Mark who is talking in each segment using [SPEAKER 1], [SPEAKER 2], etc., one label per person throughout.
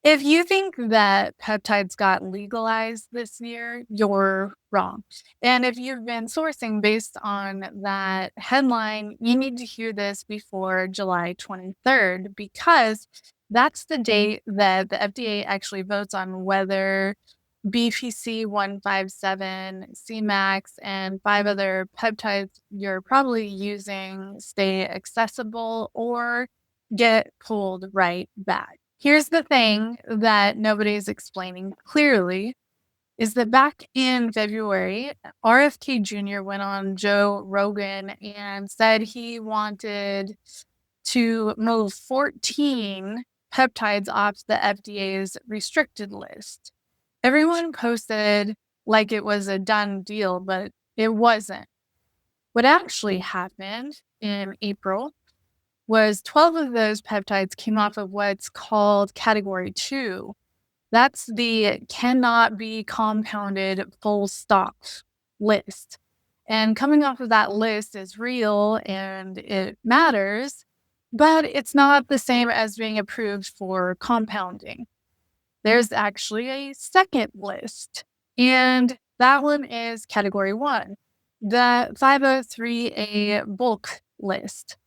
[SPEAKER 1] If you think that peptides got legalized this year, you're wrong. And if you've been sourcing based on that headline, you need to hear this before July 23rd because that's the date that the FDA actually votes on whether BPC 157, Cemax, and 5 other peptides you're probably using stay accessible or get pulled right back. Here's the thing that nobody's explaining clearly is that back in February, RFK Jr. went on Joe Rogan and said he wanted to move 14 peptides off the FDA's restricted list. Everyone posted like it was a done deal, but it wasn't. What actually happened in April was 12 of those peptides came off of what's called category 2. That's the cannot be compounded full stop list. And coming off of that list is real and it matters, but it's not the same as being approved for compounding. There's actually a second list, and that one is category 1, the 503A bulk list.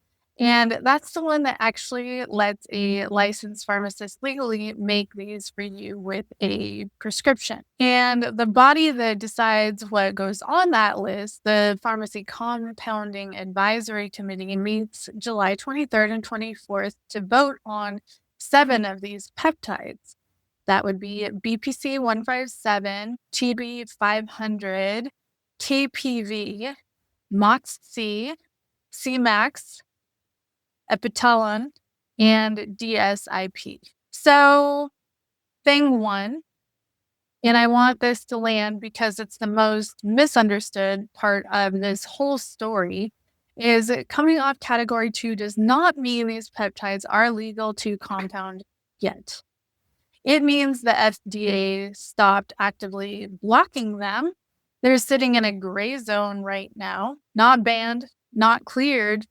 [SPEAKER 1] And that's the one that actually lets a licensed pharmacist legally make these for you with a prescription. And the body that decides what goes on that list, the Pharmacy Compounding Advisory Committee, meets July 23rd and 24th to vote on 7 of these peptides. That would be BPC 157, TB 500, KPV, MOTS-C, Semax, Epitalon, and DSIP. So, thing 1, and I want this to land because it's the most misunderstood part of this whole story, is that coming off category 2 does not mean these peptides are legal to compound yet. It means the FDA stopped actively blocking them. They're sitting in a gray zone right now, not banned, not cleared,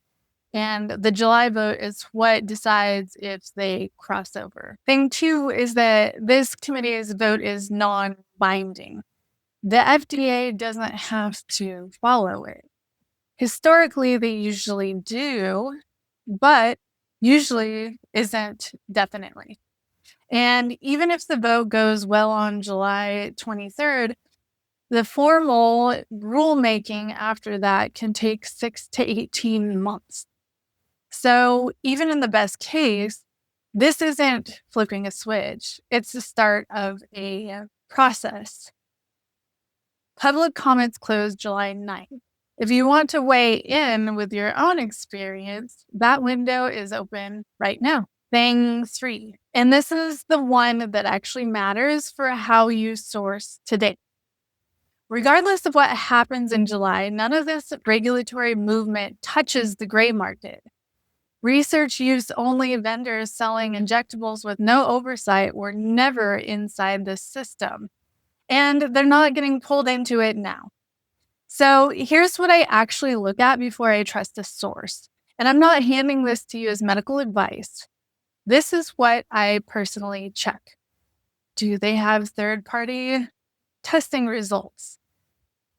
[SPEAKER 1] and the July vote is what decides if they cross over. Thing 2 is that this committee's vote is non-binding. The FDA doesn't have to follow it. Historically, they usually do, but usually isn't definitely. And even if the vote goes well on July 23rd, the formal rulemaking after that can take 6 to 18 months. So even in the best case, this isn't flipping a switch. It's the start of a process. Public comments close July 9th. If you want to weigh in with your own experience, that window is open right now. Thing 3. And this is the one that actually matters for how you source today. Regardless of what happens in July, none of this regulatory movement touches the gray market. Research use only vendors selling injectables with no oversight were never inside this system, and they're not getting pulled into it now. So here's what I actually look at before I trust a source. And I'm not handing this to you as medical advice. This is what I personally check. Do they have third-party testing results?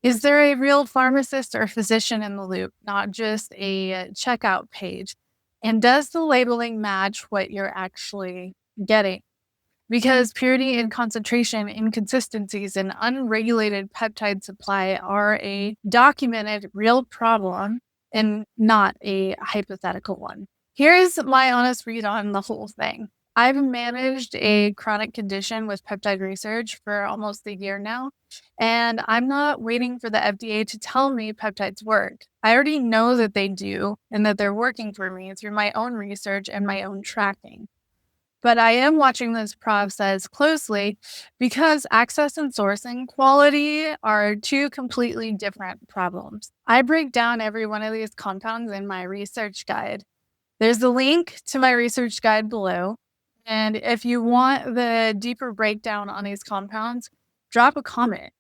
[SPEAKER 1] Is there a real pharmacist or physician in the loop, not just a checkout page? And does the labeling match what you're actually getting? Because purity and concentration inconsistencies in unregulated peptide supply are a documented real problem and not a hypothetical one. Here's my honest read on the whole thing. I've managed a chronic condition with peptide research for almost a year now, and I'm not waiting for the FDA to tell me peptides work. I already know that they do and that they're working for me through my own research and my own tracking. But I am watching this process closely because access and sourcing quality are 2 completely different problems. I break down every one of these compounds in my research guide. There's a link to my research guide below. And if you want the deeper breakdown on these compounds, drop a comment.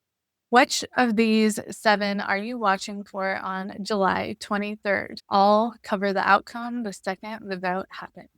[SPEAKER 1] Which of these 7 are you watching for on July 23rd? I'll cover the outcome the second the vote happens.